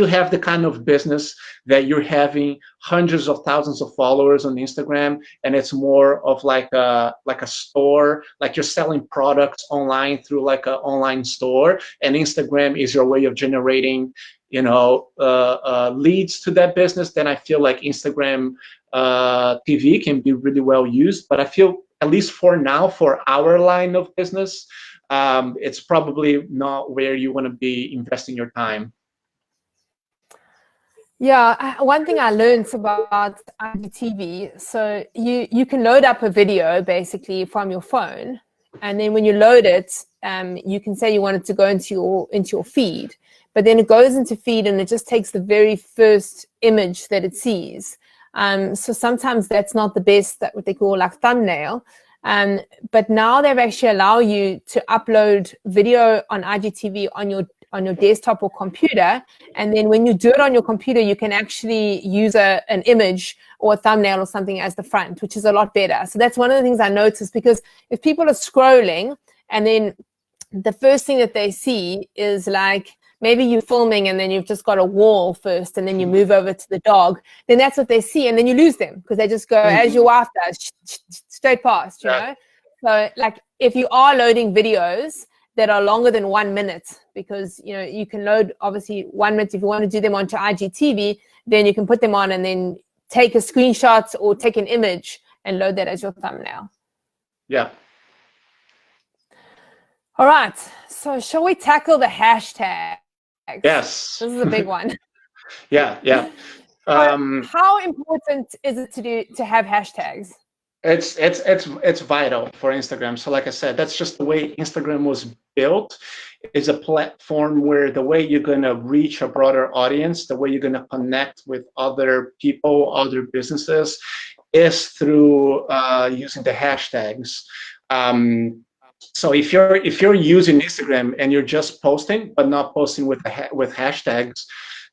have the kind of business that you're having hundreds of thousands of followers on Instagram, and it's more of like a store, like you're selling products online through like an online store, and Instagram is your way of generating, leads to that business, then I feel like Instagram TV can be really well used. But I feel, at least for now, for our line of business, it's probably not where you want to be investing your time. Yeah, one thing I learned about IGTV, so you can load up a video basically from your phone, and then when you load it, you can say you want it to go into your feed, but then it goes into feed and it just takes the very first image that it sees. So sometimes that's not the best, that what they call like thumbnail. But now they've actually allow you to upload video on IGTV on your desktop or computer, and then when you do it on your computer, you can actually use an image or a thumbnail or something as the front, which is a lot better. So that's one of the things I noticed, because if people are scrolling and then the first thing that they see is like, maybe you're filming and then you've just got a wall first and then you move over to the dog, then that's what they see, and then you lose them because they just go, as your wife does, straight past, you know? So like, if you are loading videos that are longer than 1 minute, because you can load obviously 1 minute, if you want to do them onto IGTV, then you can put them on and then take a screenshot or take an image and load that as your thumbnail. Yeah. All right, so shall we tackle the hashtag? Yes. This is a big one. Yeah. How important is it to have hashtags? It's vital for Instagram. So like I said, that's just the way Instagram was built. It's a platform where the way you're gonna reach a broader audience, the way you're gonna connect with other people, other businesses, is through using the hashtags. So if you're using Instagram and you're just posting, but not posting with hashtags,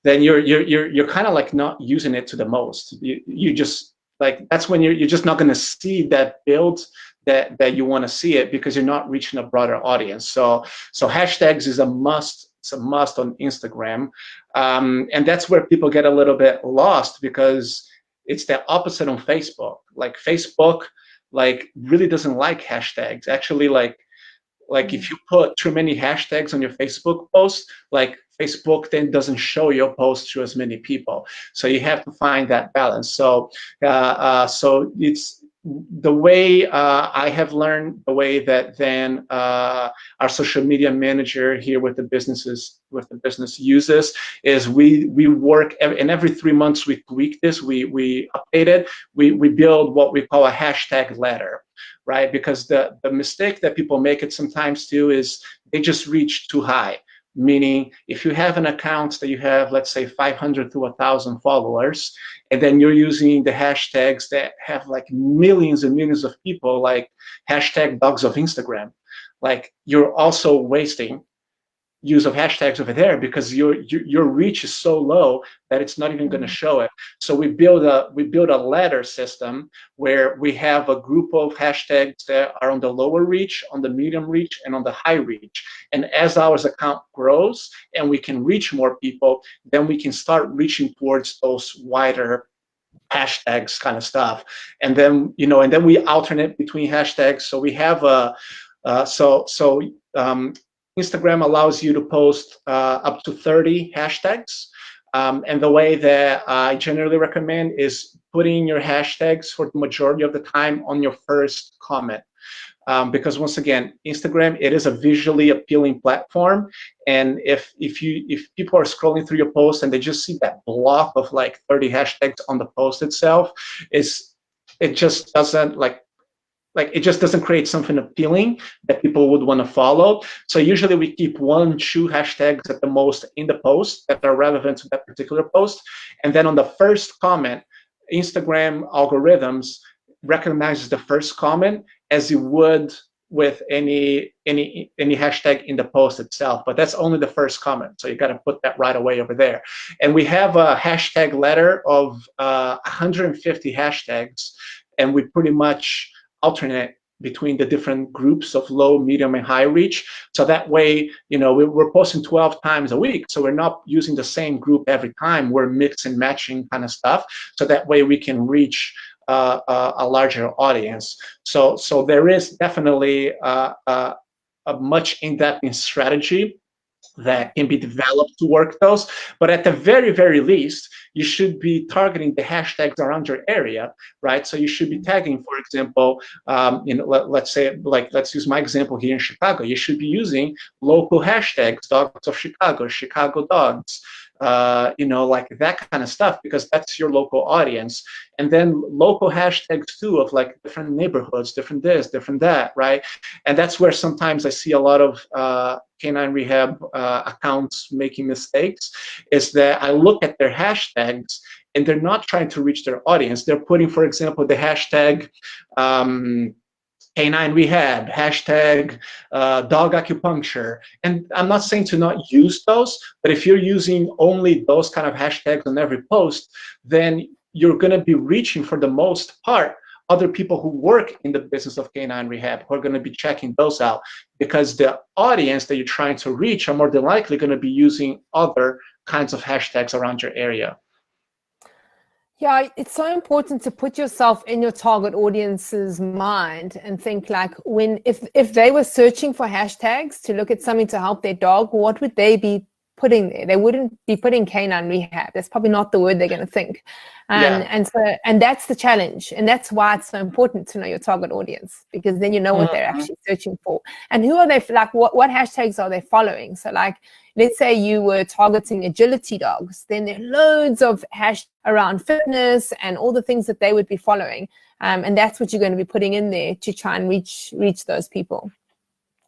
then you're kind of like not using it to the most. You just, like, that's when you're just not going to see that build that you want to see it, because you're not reaching a broader audience. So hashtags is a must. It's a must on Instagram, and that's where people get a little bit lost, because it's the opposite on Facebook. Like Facebook, like, really doesn't like hashtags. Actually, like if you put too many hashtags on your Facebook post, like, Facebook then doesn't show your post to as many people. So you have to find that balance. So so it's the way I have learned, the way that then our social media manager here with the business uses, is we work, and every 3 months we tweak this, we update it, we build what we call a hashtag ladder, right? Because the mistake that people make it sometimes too is they just reach too high. Meaning, if you have an account that you have, let's say 500 to 1,000 followers, and then you're using the hashtags that have like millions and millions of people, like hashtag dogs of Instagram, like, you're also wasting use of hashtags over there, because your reach is so low that it's not even going to show it. So we build a ladder system where we have a group of hashtags that are on the lower reach, on the medium reach, and on the high reach. And as our account grows and we can reach more people, then we can start reaching towards those wider hashtags kind of stuff. And then, and then we alternate between hashtags. So we have Instagram allows you to post up to 30 hashtags. And the way that I generally recommend is putting your hashtags for the majority of the time on your first comment. Because once again, Instagram, it is a visually appealing platform. And if people are scrolling through your post and they just see that block of like 30 hashtags on the post itself, it just doesn't it just doesn't create something appealing that people would want to follow. So usually we keep 1-2 hashtags at the most in the post that are relevant to that particular post. And then on the first comment, Instagram algorithms recognizes the first comment as you would with any hashtag in the post itself, but that's only the first comment. So you got to put that right away over there. And we have a hashtag ladder of 150 hashtags, and we pretty much alternate between the different groups of low, medium, and high reach. So that way, we're posting 12 times a week. So we're not using the same group every time. We're mix and matching kind of stuff. So that way we can reach a larger audience. So there is definitely a much in-depth strategy that can be developed to work those. But at the very, very least, you should be targeting the hashtags around your area, right? So you should be tagging, for example, let's use my example here in Chicago. You should be using local hashtags, dogs of Chicago, Chicago dogs, like that kind of stuff, because that's your local audience. And then local hashtags too, of like different neighborhoods, different this, different that, right? And that's where sometimes I see a lot of canine rehab accounts making mistakes, is that I look at their hashtags and they're not trying to reach their audience. They're putting, for example, the hashtag canine rehab, hashtag dog acupuncture. And I'm not saying to not use those, but if you're using only those kind of hashtags on every post, then you're going to be reaching, for the most part, other people who work in the business of canine rehab, who are going to be checking those out, because the audience that you're trying to reach are more than likely going to be using other kinds of hashtags around your area. Yeah, it's so important to put yourself in your target audience's mind and think like, if they were searching for hashtags to look at something to help their dog, what would they be putting there? They wouldn't be putting canine rehab. That's probably not the word they're going to think. And that's the challenge. And that's why it's so important to know your target audience, because then you know what they're actually searching for. And who are they, like what hashtags are they following? So like, let's say you were targeting agility dogs, then there are loads of hashtags around fitness and all the things that they would be following. And that's what you're going to be putting in there to try and reach those people.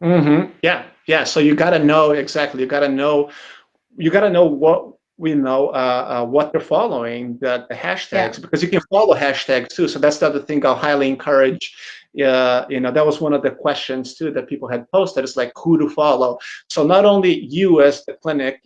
Yeah. So you got to know exactly. You got to know what what they're following, the hashtags, because you can follow hashtags too. So that's the other thing I'll highly encourage. That was one of the questions too that people had posted. It's like who to follow. So not only you as the clinic,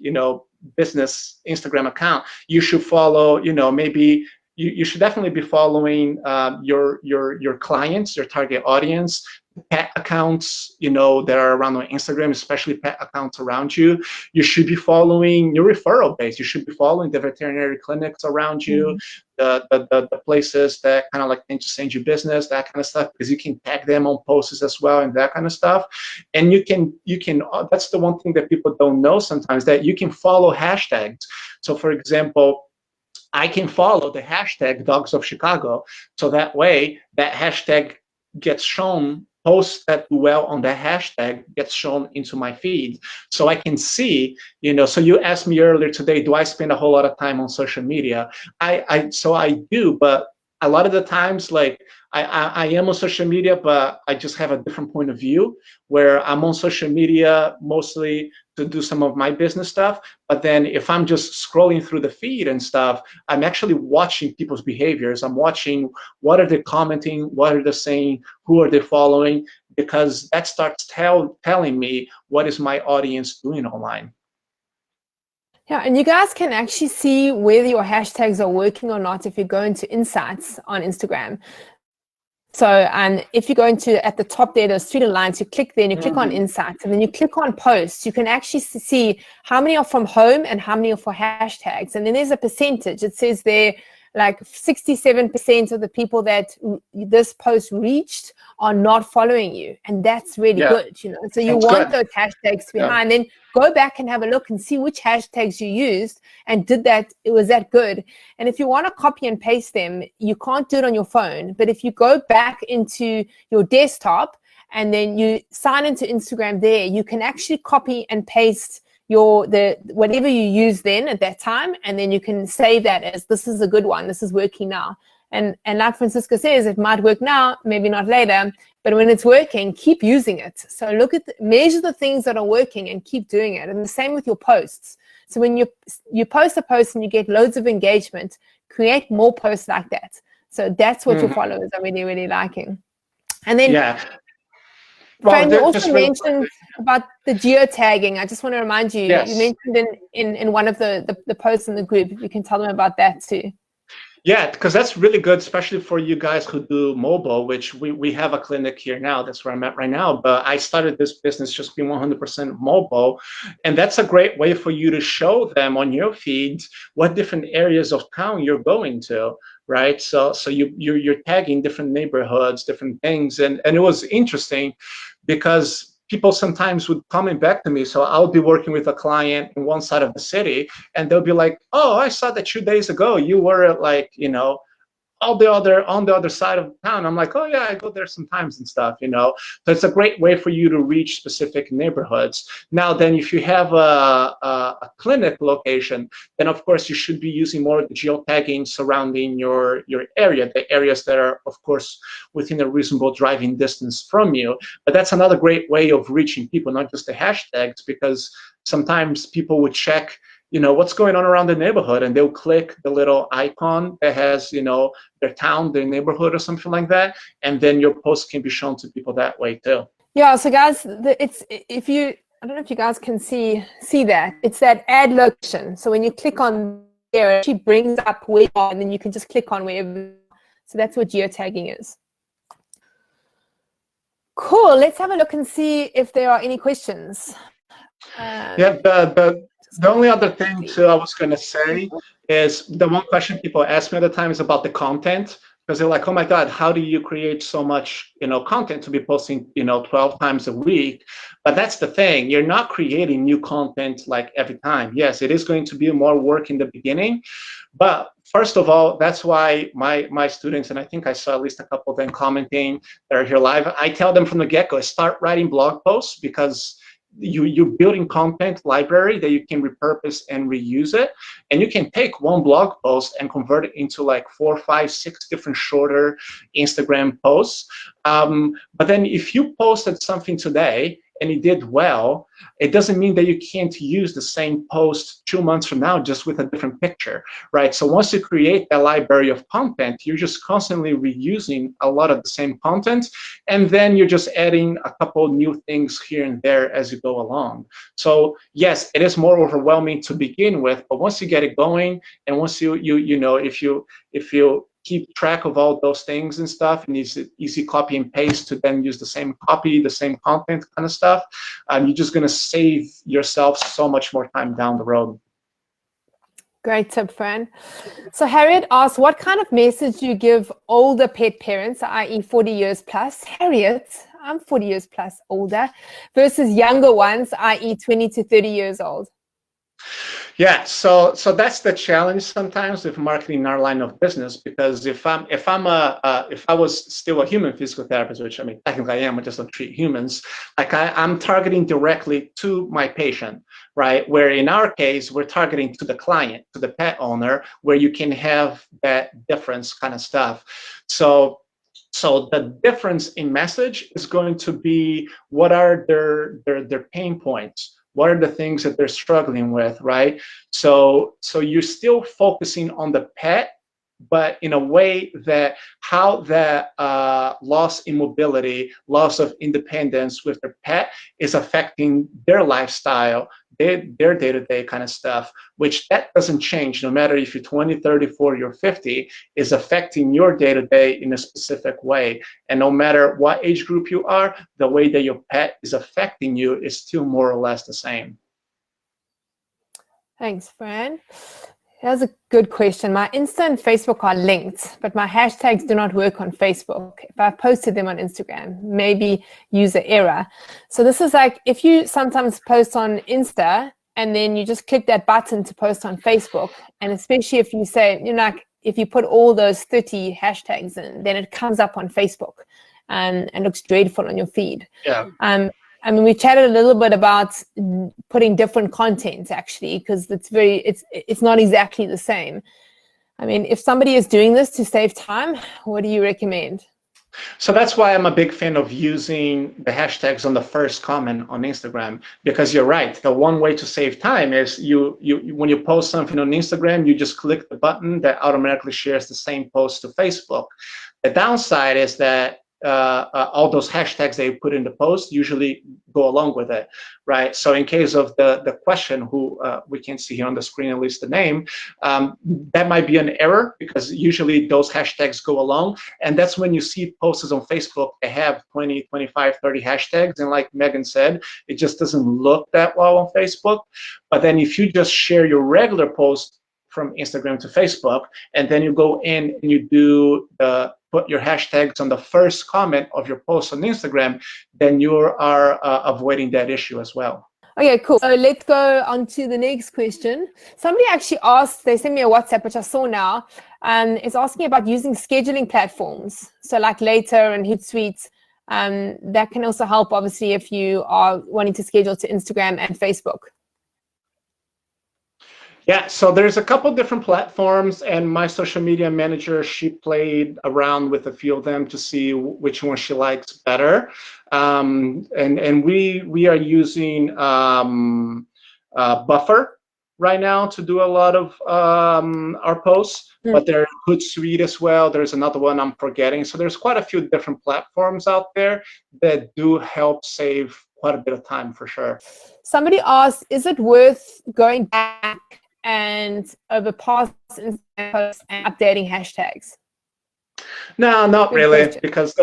business Instagram account, you should follow, maybe you should definitely be following your clients, your target audience, pet accounts, that are around on Instagram, especially pet accounts around you. You should be following your referral base. You should be following the veterinary clinics around you, the places that kind of like tend to send you business, that kind of stuff, because you can tag them on posts as well and that kind of stuff. And you can that's the one thing that people don't know sometimes, that you can follow hashtags. So for example, I can follow the hashtag Dogs of Chicago, so that way that hashtag gets shown, posts that do well on that hashtag gets shown into my feed, so I can see, so you asked me earlier today, do I spend a whole lot of time on social media? So I do, but a lot of the times, like I am on social media, but I just have a different point of view, where I'm on social media mostly to do some of my business stuff. But then if I'm just scrolling through the feed and stuff, I'm actually watching people's behaviors. I'm watching what are they commenting, what are they saying, who are they following, because that starts telling me what is my audience doing online. Yeah, and you guys can actually see whether your hashtags are working or not if you go into Insights on Instagram. So if you go into, at the top there, those three lines, you click there and you click on Insights, and then you click on Posts. You can actually see how many are from home and how many are for hashtags. And then there's a percentage. It says there like 67% of the people that this post reached are not following you, and that's really good, you know. So you want those hashtags to be high, and then go back and have a look and see which hashtags you used and was that good. And if you want to copy and paste them, you can't do it on your phone, but if you go back into your desktop and then you sign into Instagram there, you can actually copy and paste whatever you use then at that time, and then you can save that as, this is a good one, this is working now. And like Francisco says, it might work now, maybe not later, but when it's working, keep using it. So measure the things that are working and keep doing it. And the same with your posts. So when you post a post and you get loads of engagement, create more posts like that. So that's what your followers are really, really liking. And then Fran, you also mentioned about the geotagging. I just want to remind you, you mentioned in one of the posts in the group, if you can tell them about that too. Yeah, because that's really good, especially for you guys who do mobile, which we have a clinic here now. That's where I'm at right now. But I started this business just being 100% mobile. And that's a great way for you to show them on your feed what different areas of town you're going to, right? So you're tagging different neighborhoods, different things. And it was interesting because people sometimes would comment back to me. So I'll be working with a client in one side of the city, and they'll be like, "Oh, I saw that 2 days ago you were like, you know, on the other side of town." I'm like, "Oh yeah, I go there sometimes and stuff, you know." So it's a great way for you to reach specific neighborhoods. Now, then, if you have a clinic location, then of course you should be using more of the geotagging surrounding your area, the areas that are, of course, within a reasonable driving distance from you. But that's another great way of reaching people, not just the hashtags, because sometimes people would check, you know, what's going on around the neighborhood, and they'll click the little icon that has, you know, their town, their neighborhood or something like that, and then your post can be shown to people that way too. Yeah, so guys, I don't know if you guys can see that. It's that add location. So when you click on there, it actually brings up where you are, and then you can just click on wherever. So that's what geotagging is. Cool, let's have a look and see if there are any questions. The only other thing too I was going to say is the one question people ask me all the time is about the content, because they're like, "Oh my God, how do you create so much, you know, content to be posting, you know, 12 times a week?" But that's the thing, you're not creating new content like every time. Yes, it is going to be more work in the beginning, but first of all, that's why my students, and I think I saw at least a couple of them commenting that are here live, I tell them from the get-go, start writing blog posts, because you're building content library that you can repurpose and reuse it, and you can take one blog post and convert it into like 4, 5, 6 different shorter Instagram posts. But then if you posted something today and it did well, it doesn't mean that you can't use the same post 2 months from now just with a different picture, right? So once you create a library of content, you're just constantly reusing a lot of the same content, and then you're just adding a couple new things here and there as you go along. So yes, it is more overwhelming to begin with, but once you get it going, and once you know, if you keep track of all those things and stuff, and it's easy copy and paste to then use the same copy, the same content kind of stuff, you're just going to save yourself so much more time down the road. Great tip, Fran. So Harriet asks, what kind of message do you give older pet parents, i.e. 40 years plus? Harriet, I'm 40 years plus older, versus younger ones, i.e. 20 to 30 years old. Yeah, so that's the challenge sometimes with marketing in our line of business, because if I was still a human physical therapist, which I mean technically I am, I just don't treat humans, like I'm targeting directly to my patient, right? Where in our case we're targeting to the client, to the pet owner, where you can have that difference kind of stuff. So the difference in message is going to be what are their pain points. What are the things that they're struggling with, right? So you're still focusing on the pet, but in a way that how that loss in mobility, loss of independence with their pet is affecting their lifestyle, their day-to-day kind of stuff, which that doesn't change no matter if you're 20, 30, 40, or 50, is affecting your day-to-day in a specific way. And no matter what age group you are, the way that your pet is affecting you is still more or less the same. Thanks, Fran. That's a good question. My Insta and Facebook are linked, but my hashtags do not work on Facebook. If I posted them on Instagram, maybe user error. So this is like if you sometimes post on Insta and then you just click that button to post on Facebook, and especially if you say, like if you put all those 30 hashtags in, then it comes up on Facebook and looks dreadful on your feed. Yeah. I mean, we chatted a little bit about putting different content actually, because it's not exactly the same. I mean, if somebody is doing this to save time, what do you recommend? So that's why I'm a big fan of using the hashtags on the first comment on Instagram, because you're right. The one way to save time is you when you post something on Instagram, you just click the button that automatically shares the same post to Facebook. The downside is that all those hashtags that you put in the post usually go along with it, right? So in case of the question, who we can't see here on the screen, at least the name, that might be an error because usually those hashtags go along. And that's when you see posts on Facebook, they have 20, 25, 30 hashtags. And like Megan said, it just doesn't look that well on Facebook. But then if you just share your regular post from Instagram to Facebook, and then you go in and you do put your hashtags on the first comment of your post on Instagram, then you are avoiding that issue as well. Okay, cool. So let's go on to the next question. Somebody actually asked, they sent me a WhatsApp, which I saw now, is asking about using scheduling platforms. So like Later and Hootsuite, that can also help, obviously, if you are wanting to schedule to Instagram and Facebook. Yeah, so there's a couple different platforms, and my social media manager, she played around with a few of them to see which one she likes better. And we are using Buffer right now to do a lot of our posts, but there's Hootsuite as well. There's another one I'm forgetting. So there's quite a few different platforms out there that do help save quite a bit of time for sure. Somebody asked, is it worth going back and over past posts and updating hashtags? No, not Good really, question. because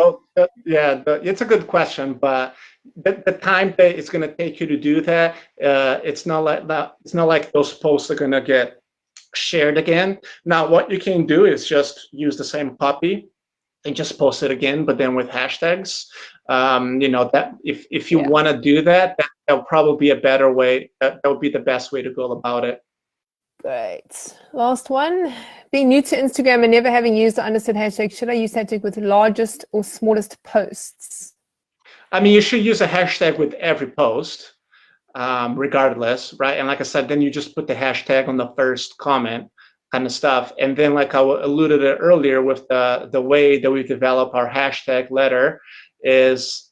it's a good question, but the time that it's going to take you to do that, it's not like that. It's not like those posts are going to get shared again. Now, what you can do is just use the same copy and just post it again, but then with hashtags. That if you want to do that, that'll probably be a better way. That would be the best way to go about it. Great. Last one. Being new to Instagram and never having used the understood hashtag, should I use hashtag with largest or smallest posts? I mean, you should use a hashtag with every post, regardless, right? And like I said, then you just put the hashtag on the first comment kind of stuff. And then like I alluded to earlier with the way that we develop our hashtag letter is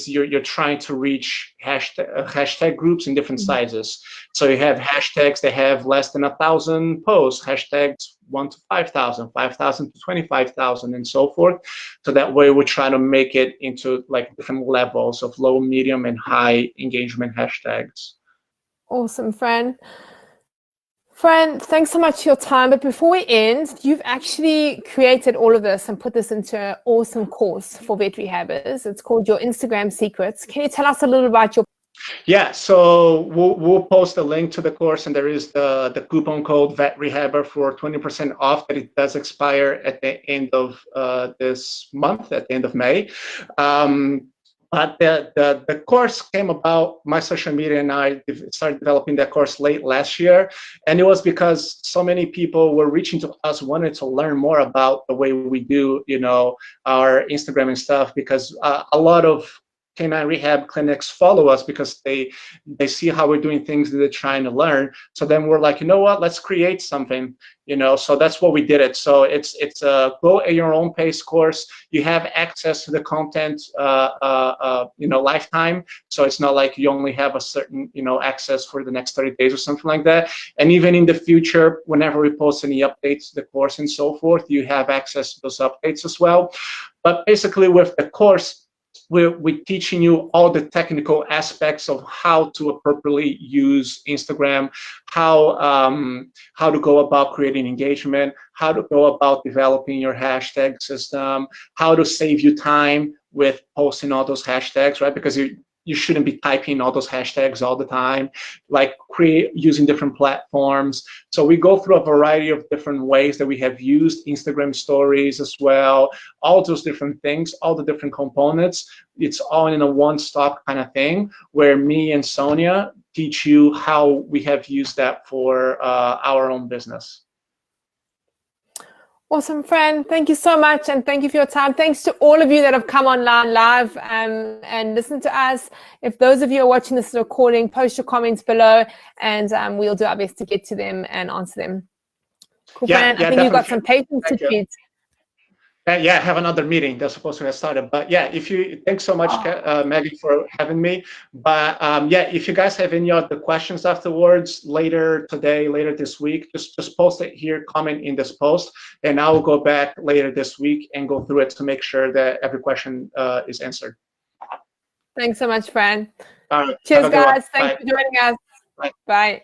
you're trying to reach hashtag groups in different sizes. So you have hashtags that have less than 1,000 posts, hashtags 1 to 5,000, 5,000 to 25,000, and so forth. So that way we try to make it into like different levels of low, medium, and high engagement hashtags. Awesome, Fran. Fran, thanks so much for your time. But before we end, you've actually created all of this and put this into an awesome course for Vetrehabbers. It's called Your Instagram Secrets. Can you tell us a little about your... Yeah, so we'll post a link to the course, and there is the coupon code Vetrehabber for 20% off, but it does expire at the end of this month, at the end of May. But the course came about, my social media and I started developing that course late last year. And it was because so many people were reaching to us, wanted to learn more about the way we do, our Instagram and stuff, because a lot of canine rehab clinics follow us because they see how we're doing things that they're trying to learn. So then we're like, you know what, let's create something, so that's what we did it. So it's a go at your own pace course. You have access to the content, lifetime. So it's not like you only have a certain, access for the next 30 days or something like that. And even in the future, whenever we post any updates to the course and so forth, you have access to those updates as well. But basically with the course, we're teaching you all the technical aspects of how to appropriately use Instagram, how to go about creating engagement, how to go about developing your hashtag system, how to save you time with posting all those hashtags, right? Because you you shouldn't be typing all those hashtags all the time, like using different platforms. So we go through a variety of different ways that we have used Instagram stories as well, all those different things, all the different components. It's all in a one-stop kind of thing where me and Sonia teach you how we have used that for our own business. Awesome, Fran. Thank you so much, and thank you for your time. Thanks to all of you that have come online live and listened to us. If those of you are watching this recording, post your comments below, and we'll do our best to get to them and answer them. Cool, Fran. I think you've got some patience to treat. Yeah, I have another meeting that's supposed to have started. But yeah, thanks so much, Maggie, for having me. But yeah, if you guys have any other questions afterwards, later today, later this week, just post it here, comment in this post, and I will go back later this week and go through it to make sure that every question is answered. Thanks so much, Fran. All right. Cheers, guys. Thanks for joining us. Bye. Bye.